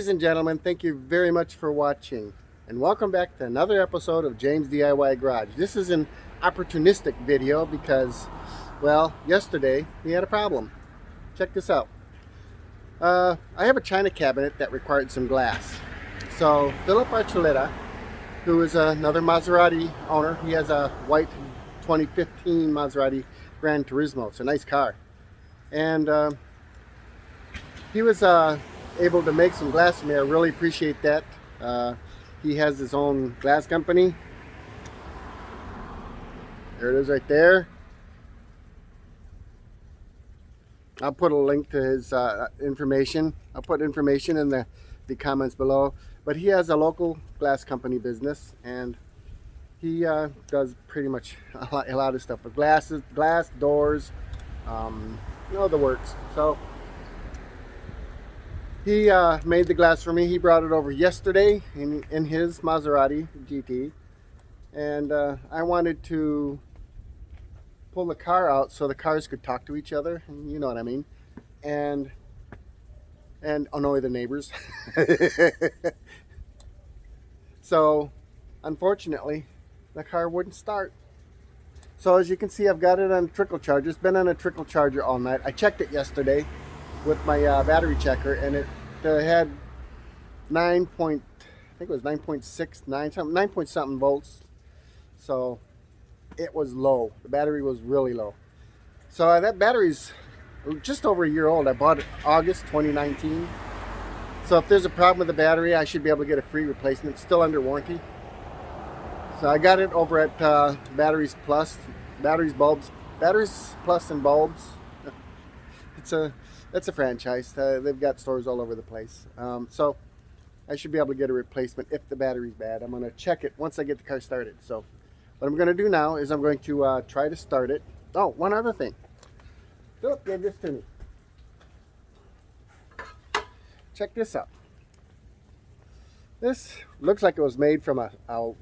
Ladies and gentlemen, thank you very much for watching, and welcome back to another episode of James DIY Garage. This is an opportunistic video because, well, yesterday we had a problem. Check this out. I have a china cabinet that required some glass. So Philip Archuleta, who is another Maserati owner, he has a white 2015 Maserati Gran Turismo. It's a nice car. And he was able to make some glass for me. I really appreciate that. He has his own glass company. There it is right there. I'll put a link to his information. I'll put information in the comments below. But he has a local glass company business, and he does pretty much a lot of stuff with glasses, glass doors, you know, the works. So he made the glass for me. He brought it over yesterday in his Maserati GT, and I wanted to pull the car out so the cars could talk to each other, you know what I mean, and annoy the neighbors. So unfortunately the car wouldn't start. So as you can see, I've got it on a trickle charger. It's been on a trickle charger all night. I checked it yesterday with my battery checker, and it had 9 point, I think it was 9.69 something, 9 point something volts. So it was low. The battery was really low. So that battery's just over a year old. I bought it August 2019. So if there's a problem with the battery, I should be able to get a free replacement. It's still under warranty. So I got it over at Batteries Plus and Bulbs. It's a franchise. They've got stores all over the place. So I should be able to get a replacement if the battery's bad. I'm going to check it once I get the car started. So what I'm going to do now is I'm going to try to start it. Oh, one other thing. Philip gave this to me. Check this out. This looks like it was made from a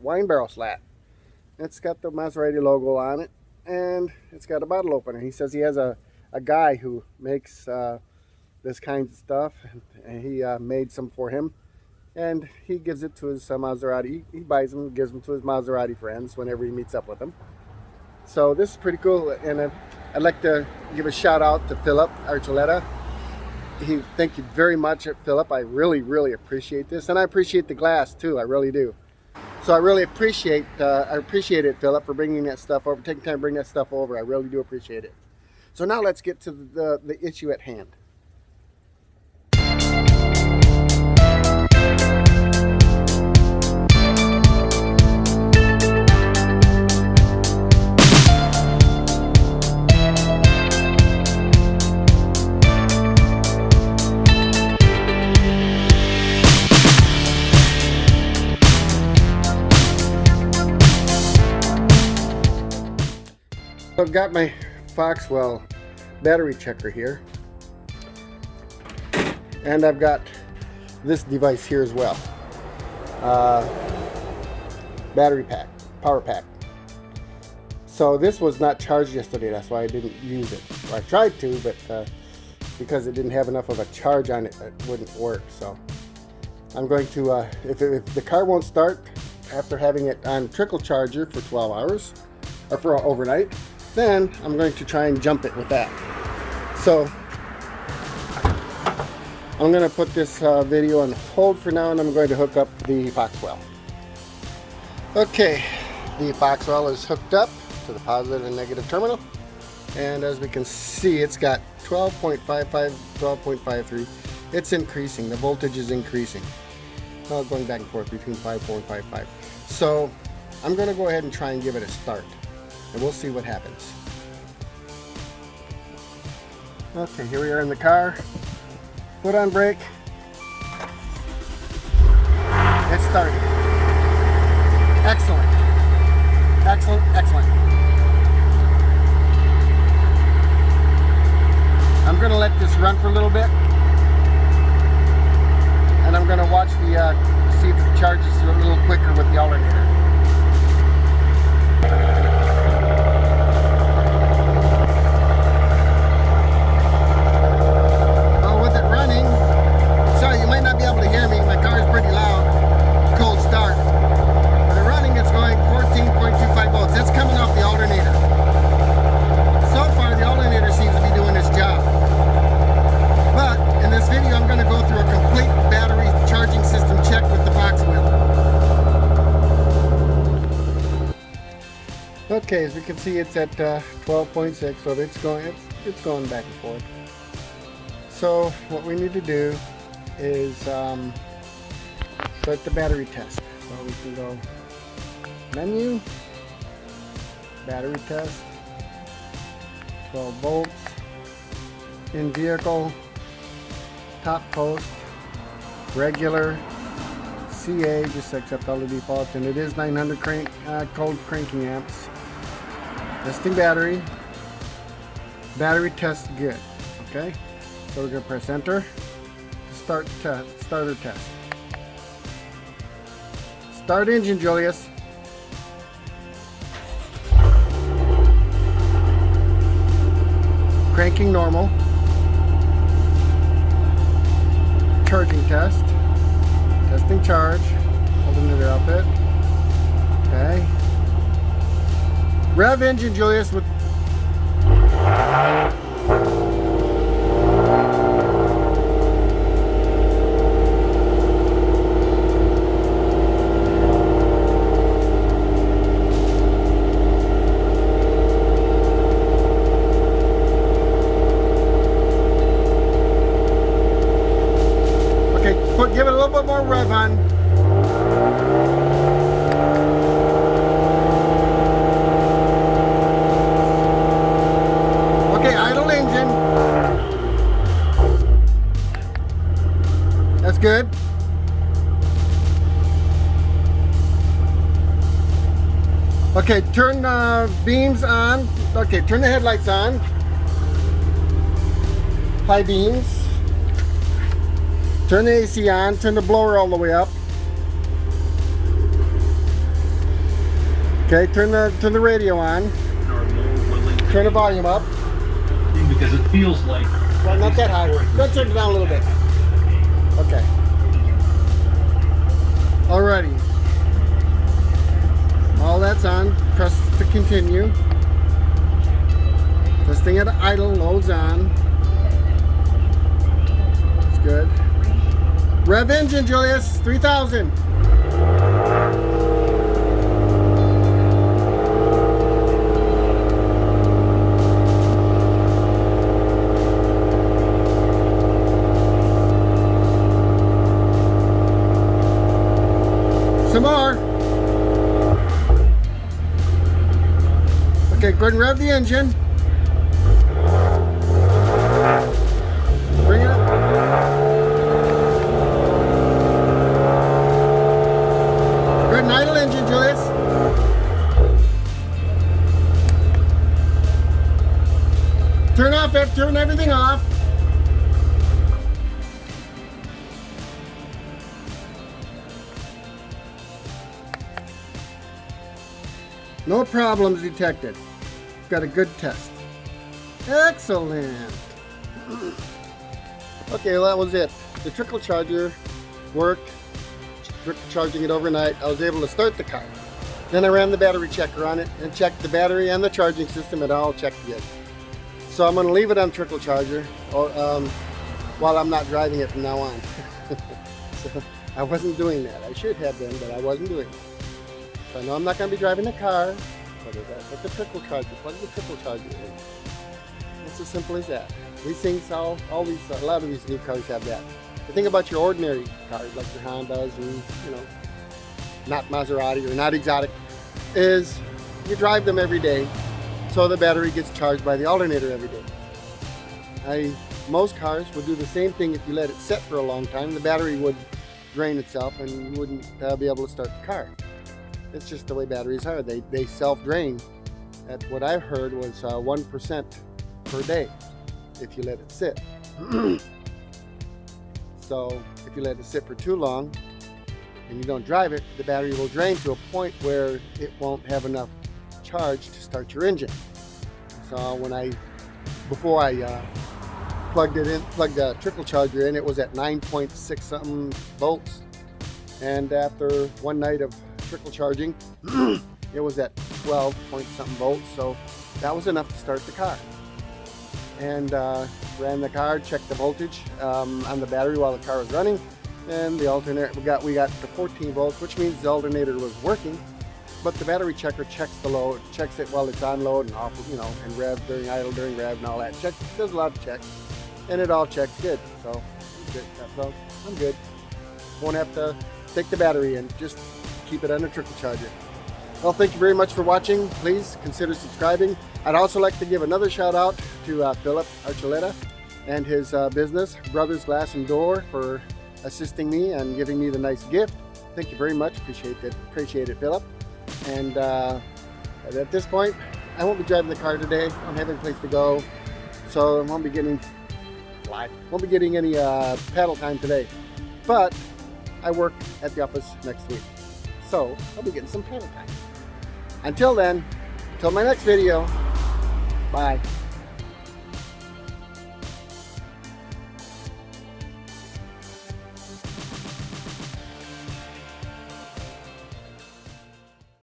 wine barrel slat. It's got the Maserati logo on it, and it's got a bottle opener. He says he has a guy who makes this kind of stuff, and he made some for him, and he gives it to his Maserati. He buys them, gives them to his Maserati friends whenever he meets up with them. So this is pretty cool, and I'd like to give a shout out to Philip Archuleta. Thank you very much, Philip. I really appreciate this, and I appreciate the glass too. I really do. So I really appreciate it, Philip, for bringing that stuff over, taking time to bring that stuff over. I really do appreciate it. So now let's get to the issue at hand. I've got my Foxwell battery checker here, and I've got this device here as well, battery pack, power pack. So this was not charged yesterday, that's why I didn't use it. Well, I tried to, but because it didn't have enough of a charge on it, it wouldn't work. So I'm going to, if the car won't start after having it on trickle charger for 12 hours, or for overnight, then I'm going to try and jump it with that. So I'm going to put this video on hold for now, and I'm going to hook up the Foxwell. Okay, the Foxwell is hooked up to the positive and negative terminal, and as we can see, it's got 12.55, 12.53. It's increasing. The voltage is increasing. Well, going back and forth between 5.4 and 5.5. So I'm going to go ahead and try and give it a start, and we'll see what happens. Okay, here we are in the car. Foot on brake. It started. Excellent. Excellent. I'm going to let this run for a little bit, and I'm going to watch see if it charges a little quicker with the alternator. With it running, sorry, you might not be able to hear me. Okay, as we can see, it's at 12.6, so it's going back and forth. So what we need to do is start the battery test. So we can go menu, battery test, 12 volts, in vehicle, top post, regular, CA, just accept all the defaults, and it is 900 cold cranking amps. Testing battery. Battery test good. Okay, so we're gonna press enter. Starter test. Start engine, Julius. Cranking normal. Charging test. Testing charge. Alternator output. Okay. Rev engine, Julius. With give it a little bit more rev on. Okay, idle engine. That's good. Okay, turn beams on. Okay, turn the headlights on. High beams. Turn the AC on, turn the blower all the way up. Okay, turn the radio on. Turn the volume up. Because it feels like... Well, not that high. Let's turn it down a little bit. Okay. Alrighty. All that's on. Press to continue. Testing at idle, loads on. That's good. Rev engine, Julius, 3,000. Some more. Okay, go ahead and rev the engine. Bring it up. Good, and idle engine, Julius. Turn everything off. No problems detected. Got a good test. Excellent. Okay, well, that was it. The trickle charger worked. Charging it overnight, I was able to start the car. Then I ran the battery checker on it and checked the battery and the charging system, and all checked good. So I'm going to leave it on trickle charger while I'm not driving it from now on. So I wasn't doing that. I should have been, but I wasn't doing it. So I know I'm not going to be driving the car. But the trickle charger, plug the trickle charger in. It's as simple as that. These things, a lot of these new cars have that. The thing about your ordinary cars, like your Hondas and, not Maserati or not exotic, is you drive them every day, so the battery gets charged by the alternator every day. Most cars would do the same thing if you let it sit for a long time. The battery would drain itself and you wouldn't be able to start the car. It's just the way batteries are. They self-drain. At what I've heard was 1% per day if you let it sit. So if you let it sit for too long and you don't drive it, the battery will drain to a point where it won't have enough charge to start your engine. So before I plugged the trickle charger in, it was at 9.6 something volts, and after one night of trickle charging, it was at 12 point something volts. So that was enough to start the car. And ran the car, checked the voltage on the battery while the car was running, and the alternator we got to 14 volts, which means the alternator was working. but the battery checker checks the load, checks it while it's on load and off, you know, and rev during idle, during rev and all that. Does a lot of checks, and it all checks good. So I'm good. So I'm good. Won't have to take the battery and just keep it under trickle charger. Well, thank you very much for watching. Please consider subscribing. I'd also like to give another shout out to Philip Archuleta and his business, Brothers Glass and Door, for assisting me and giving me the nice gift. Thank you very much. Appreciate it, Philip. And at this point, I won't be driving the car today. I don't have any place to go, so I won't be getting any paddle time today. But I work at the office next week, so I'll be getting some paddle time. Until then, until my next video, bye.